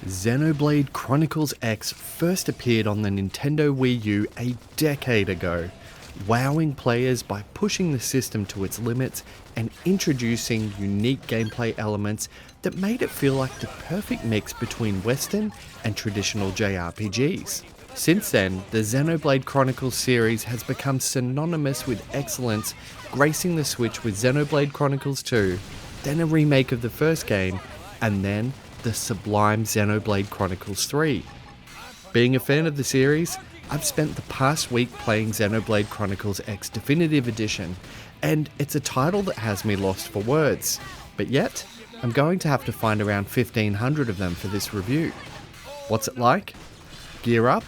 Xenoblade Chronicles X first appeared on the Nintendo Wii U a decade ago, wowing players by pushing the system to its limits and introducing unique gameplay elements that made it feel like the perfect mix between Western and traditional JRPGs. Since then, the Xenoblade Chronicles series has become synonymous with excellence, gracing the Switch with Xenoblade Chronicles 2, then a remake of the first game, and then the sublime Xenoblade Chronicles 3. Being a fan of the series, I've spent the past week playing Xenoblade Chronicles X Definitive Edition, and it's a title that has me lost for words. But yet, I'm going to have to find around 1,500 of them for this review. What's it like? Gear up,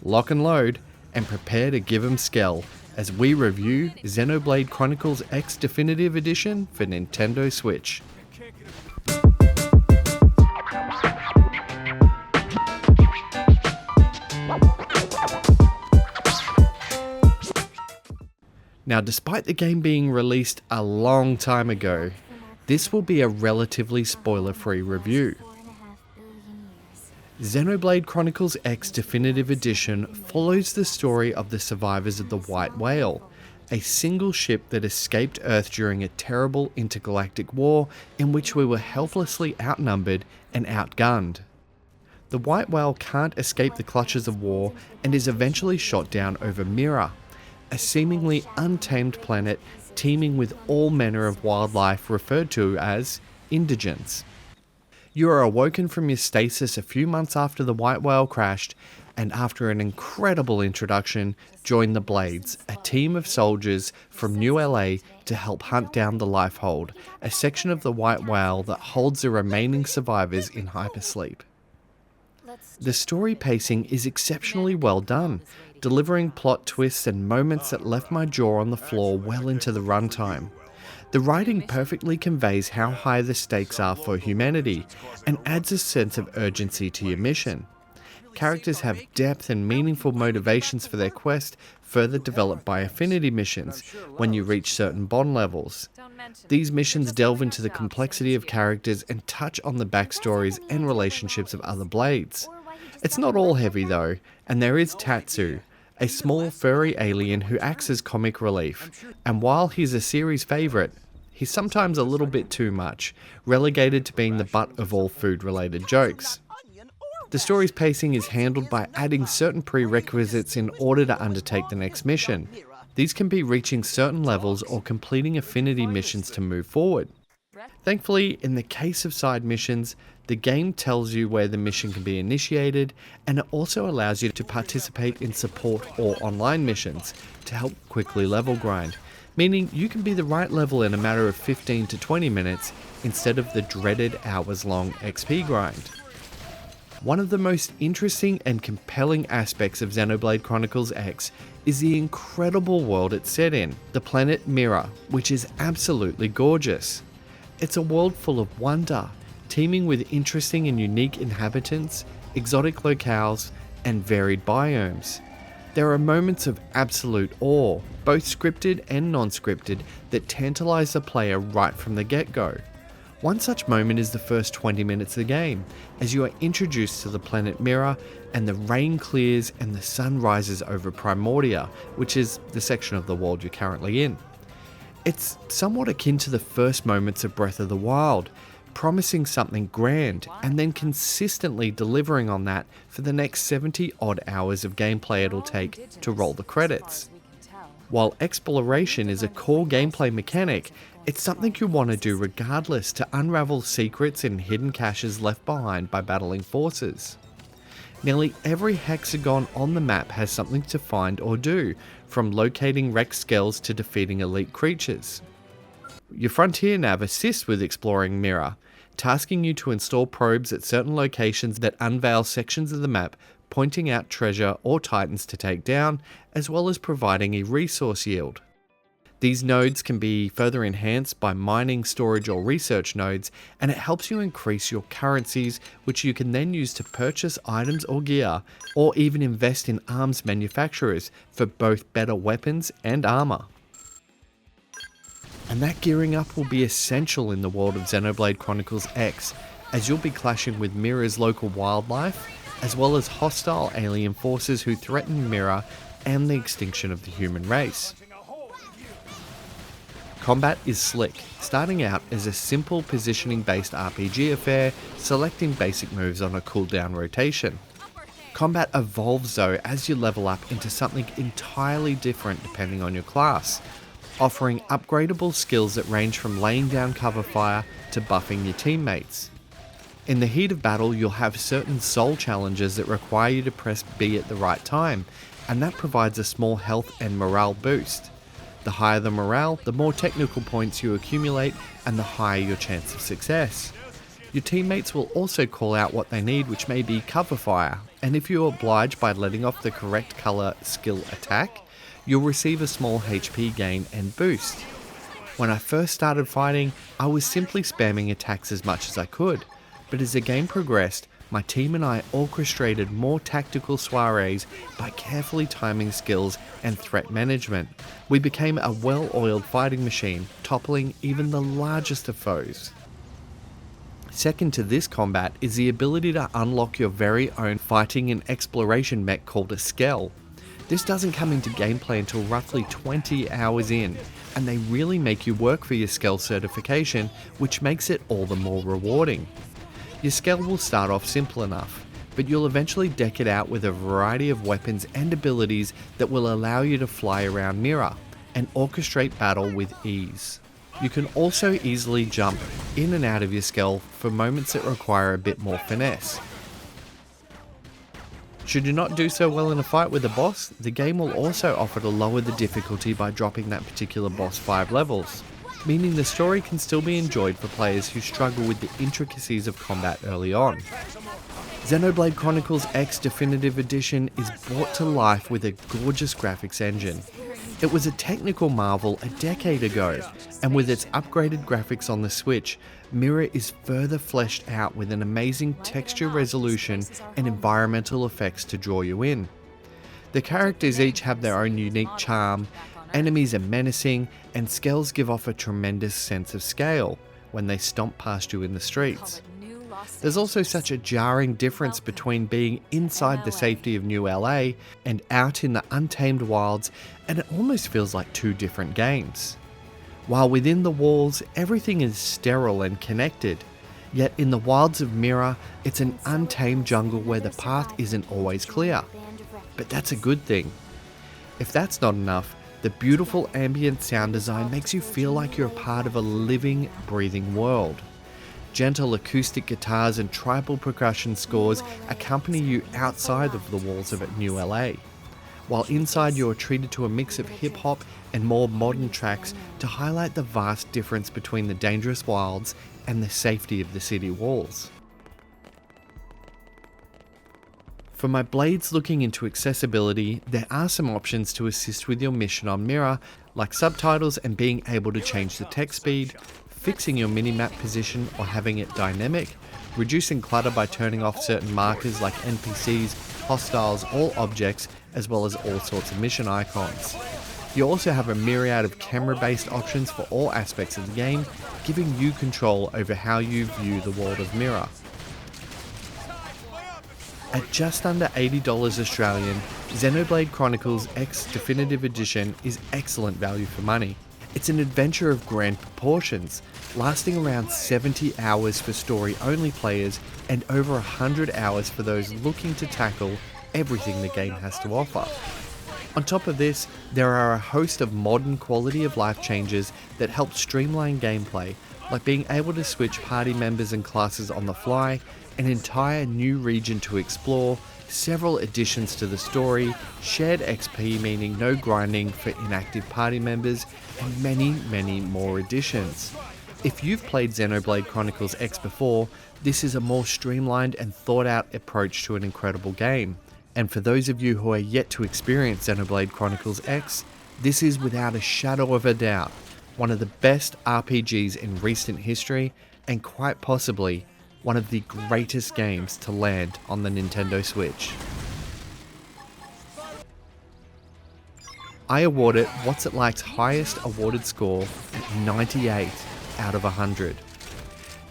lock and load, and prepare to give 'em skell as we review Xenoblade Chronicles X Definitive Edition for Nintendo Switch. Now, despite the game being released a long time ago, this will be a relatively spoiler-free review. Xenoblade Chronicles X Definitive Edition follows the story of the survivors of the White Whale, a single ship that escaped Earth during a terrible intergalactic war in which we were helplessly outnumbered and outgunned. The White Whale can't escape the clutches of war and is eventually shot down over Mira, a seemingly untamed planet teeming with all manner of wildlife referred to as indigents. You are awoken from your stasis a few months after the White Whale crashed, and after an incredible introduction, join the Blades, a team of soldiers from New LA to help hunt down the Lifehold, a section of the White Whale that holds the remaining survivors in hypersleep. The story pacing is exceptionally well done, delivering plot twists and moments that left my jaw on the floor well into the runtime. The writing perfectly conveys how high the stakes are for humanity, and adds a sense of urgency to your mission. Characters have depth and meaningful motivations for their quest, further developed by affinity missions, when you reach certain bond levels. These missions delve into the complexity of characters and touch on the backstories and relationships of other Blades. It's not all heavy though, and there is Tatsu, a small furry alien who acts as comic relief, and while he's a series favourite, he's sometimes a little bit too much, relegated to being the butt of all food-related jokes. The story's pacing is handled by adding certain prerequisites in order to undertake the next mission. These can be reaching certain levels or completing affinity missions to move forward. Thankfully, in the case of side missions, the game tells you where the mission can be initiated, and it also allows you to participate in support or online missions to help quickly level grind, meaning you can be the right level in a matter of 15 to 20 minutes instead of the dreaded hours-long XP grind. One of the most interesting and compelling aspects of Xenoblade Chronicles X is the incredible world it's set in, the planet Mira, which is absolutely gorgeous. It's a world full of wonder, teeming with interesting and unique inhabitants, exotic locales, and varied biomes. There are moments of absolute awe, both scripted and non-scripted, that tantalize the player right from the get-go. One such moment is the first 20 minutes of the game, as you are introduced to the planet Mira, and the rain clears and the sun rises over Primordia, which is the section of the world you're currently in. It's somewhat akin to the first moments of Breath of the Wild, promising something grand and then consistently delivering on that for the next 70 odd hours of gameplay it'll take to roll the credits. While exploration is a core gameplay mechanic, it's something you want to do regardless to unravel secrets and hidden caches left behind by battling forces. Nearly every hexagon on the map has something to find or do, from locating wrecked skells to defeating elite creatures. Your Frontier Nav assists with exploring Mira, tasking you to install probes at certain locations that unveil sections of the map, pointing out treasure or titans to take down, as well as providing a resource yield. These nodes can be further enhanced by mining, storage or research nodes, and it helps you increase your currencies, which you can then use to purchase items or gear, or even invest in arms manufacturers for both better weapons and armor. And that gearing up will be essential in the world of Xenoblade Chronicles X, as you'll be clashing with Mira's local wildlife, as well as hostile alien forces who threaten Mira and the extinction of the human race. Combat is slick, starting out as a simple positioning-based RPG affair, selecting basic moves on a cooldown rotation. Combat evolves though as you level up into something entirely different depending on your class, offering upgradable skills that range from laying down cover fire to buffing your teammates. In the heat of battle, you'll have certain soul challenges that require you to press B at the right time, and that provides a small health and morale boost. The higher the morale, the more technical points you accumulate, and the higher your chance of success. Your teammates will also call out what they need, which may be cover fire, and if you oblige by letting off the correct colour skill attack, you'll receive a small HP gain and boost. When I first started fighting, I was simply spamming attacks as much as I could, but as the game progressed, my team and I orchestrated more tactical soirees by carefully timing skills and threat management. We became a well-oiled fighting machine, toppling even the largest of foes. Second to this combat is the ability to unlock your very own fighting and exploration mech called a Skell. This doesn't come into gameplay until roughly 20 hours in, and they really make you work for your Skell certification, which makes it all the more rewarding. Your Skell will start off simple enough, but you'll eventually deck it out with a variety of weapons and abilities that will allow you to fly around Mira and orchestrate battle with ease. You can also easily jump in and out of your Skell for moments that require a bit more finesse. Should you not do so well in a fight with a boss, the game will also offer to lower the difficulty by dropping that particular boss 5 levels, meaning the story can still be enjoyed for players who struggle with the intricacies of combat early on. Xenoblade Chronicles X Definitive Edition is brought to life with a gorgeous graphics engine. It was a technical marvel a decade ago, and with its upgraded graphics on the Switch, Mira is further fleshed out with an amazing texture resolution and environmental effects to draw you in. The characters each have their own unique charm, enemies are menacing, and Skells give off a tremendous sense of scale when they stomp past you in the streets. There's also such a jarring difference between being inside the safety of New LA and out in the untamed wilds, and it almost feels like two different games. While within the walls, everything is sterile and connected, yet in the wilds of Mira, it's an untamed jungle where the path isn't always clear. But that's a good thing. If that's not enough, the beautiful ambient sound design makes you feel like you're a part of a living, breathing world. Gentle acoustic guitars and tribal percussion scores accompany you outside of the walls of New LA, while inside you are treated to a mix of hip-hop and more modern tracks to highlight the vast difference between the dangerous wilds and the safety of the city walls. For my blades looking into accessibility, there are some options to assist with your mission on Mira, like subtitles and being able to change the text speed, fixing your minimap position or having it dynamic, reducing clutter by turning off certain markers like NPCs, hostiles, all objects, as well as all sorts of mission icons. You also have a myriad of camera-based options for all aspects of the game, giving you control over how you view the world of Mira. At just under $80 Australian, Xenoblade Chronicles X Definitive Edition is excellent value for money. It's an adventure of grand proportions, lasting around 70 hours for story-only players and over 100 hours for those looking to tackle everything the game has to offer. On top of this, there are a host of modern quality of life changes that help streamline gameplay, like being able to switch party members and classes on the fly, an entire new region to explore, several additions to the story, shared XP meaning no grinding for inactive party members, and many more additions. If you've played Xenoblade Chronicles X before, this is a more streamlined and thought out approach to an incredible game. And for those of you who are yet to experience Xenoblade Chronicles X, this is without a shadow of a doubt one of the best RPGs in recent history, and quite possibly one of the greatest games to land on the Nintendo Switch. I award it What's It Like's highest awarded score at 98 out of 100.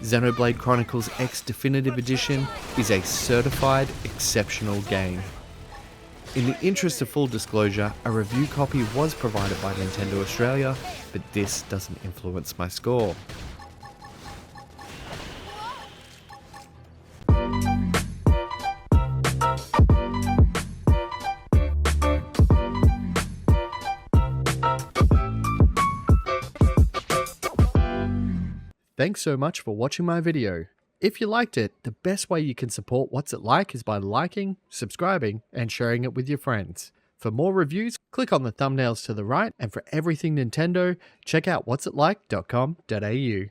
Xenoblade Chronicles X Definitive Edition is a certified exceptional game. In the interest of full disclosure, a review copy was provided by Nintendo Australia, but this doesn't influence my score. Thanks so much for watching my video. If you liked it, the best way you can support What's It Like is by liking, subscribing, and sharing it with your friends. For more reviews, click on the thumbnails to the right, and for everything Nintendo, check out what'sitlike.com.au.